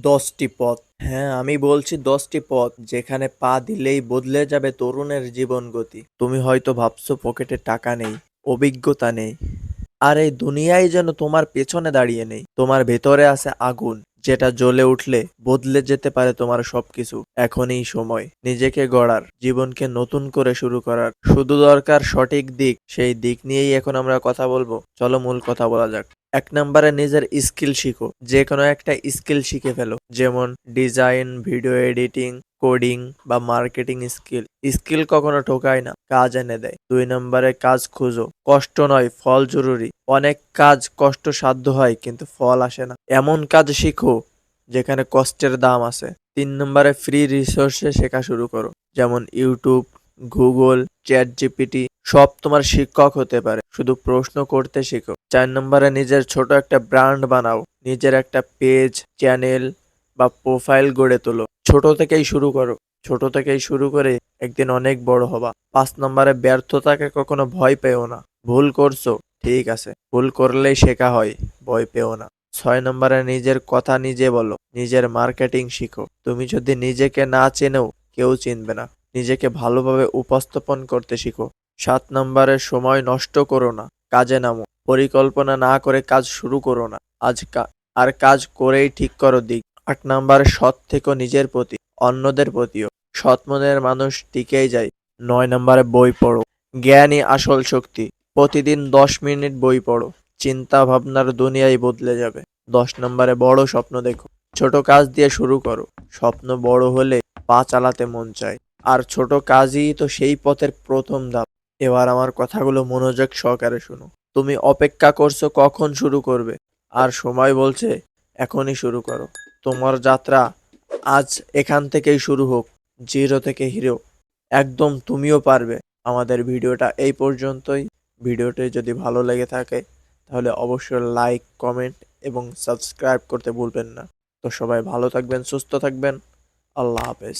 10টি পথ। হ্যাঁ, আমি বলছি 10টি পথ যেখানে পা দিলেই বদলে যাবে তরুণের জীবন গতি। তুমি হয়তো ভাবছো পকেটে টাকা নেই, অভিজ্ঞতা নেই। আর এই দুনিয়ায় যেন তোমার পেছনে দাঁড়িয়ে নেই। তোমার ভেতরে আছে আগুন, যেটা জ্বলে উঠলে বদলে যেতে পারে তোমার সবকিছু। এখনই সময় নিজেকে গড়ার, জীবনকে নতুন করে শুরু করার। শুধু দরকার সঠিক দিক। সেই দিক নিয়েই এখন আমরা কথা বলবো। চলো মূল কথা বলা যাক। 1 নম্বরে নিজের স্কিল শিখো। যে কোনো একটা স্কিল শিখে ফেলো, যেমন ডিজাইন, ভিডিও এডিটিং, কোডিং বা মার্কেটিং স্কিল। স্কিল কখনো ঠকায় না, কাজ এনে দেয়। 2 নম্বরে কাজ খুঁজো। কষ্ট নয়, ফল জরুরি। অনেক কাজ কষ্টসাধ্য হয় কিন্তু ফল আসে না। এমন কাজ শিখো যেখানে কষ্টের দাম আছে। 3 নম্বরে ফ্রি রিসোর্সে শেখা শুরু করো, যেমন ইউটিউব, গুগল, চ্যাট জিপিটি। সব তোমার শিক্ষক হতে পারে, শুধু প্রশ্ন করতে শিখো। 4 নম্বরে নিজের ছোট একটা ব্র্যান্ড বানাও। নিজের একটা পেজ, চ্যানেল বা প্রোফাইল গড়ে তোলো। ছোট থেকেই শুরু করো। ছোট থেকেই শুরু করে একদিন অনেক বড় হবা। 5 নম্বরে ব্যর্থতাকে কখনো ভয় পেও না। ভুল করছো, ঠিক আছে, ভুল করলেই শেখা হয়, ভয় পেও না। 6 নম্বরে নিজের কথা নিজে বলো। নিজের মার্কেটিং শিখো। তুমি যদি নিজেকে না চেনো, কেউ চিনবে না। নিজেকে ভালোভাবে উপস্থাপন করতে শিখো। 7 নম্বরে সময় নষ্ট করো না, কাজে নামো। পরিকল্পনা না করে কাজ শুরু করো না। আজ আর কাজ করেই ঠিক করো দিক। 8 নম্বরে সৎ থেকো নিজের প্রতি, অন্যদের প্রতিও। সৎ মনের মানুষ টিকেই যায়। 9 নম্বরে বই পড়ো। জ্ঞানই আসল শক্তি। প্রতিদিন 10 মিনিট বই পড়ো। চিন্তা ভাবনার দুনিয়াই বদলে যাবে। 10 নম্বরে বড় স্বপ্ন দেখো। ছোট কাজ দিয়ে শুরু করো। স্বপ্ন বড় হলে পা চালাতে মন চায়। আর ছোট কাজই তো সেই পথের প্রথম ধাপ। এবার আমার কথাগুলো মনোযোগ সহকারে শোনো। তুমি অপেক্ষা করছো কখন শুরু করবে, আর সময় বলছে এখনই শুরু করো। তোমার যাত্রা আজ এখান থেকেই শুরু হোক। জিরো থেকে হিরো। একদম তুমিও পারবে। আমাদের ভিডিওটা এই পর্যন্তই। ভিডিওটি যদি ভালো লেগে থাকে তাহলে অবশ্যই লাইক, কমেন্ট এবং সাবস্ক্রাইব করতে ভুলবেন না। তো সবাই ভালো থাকবেন, সুস্থ থাকবেন। আল্লাহ হাফেজ।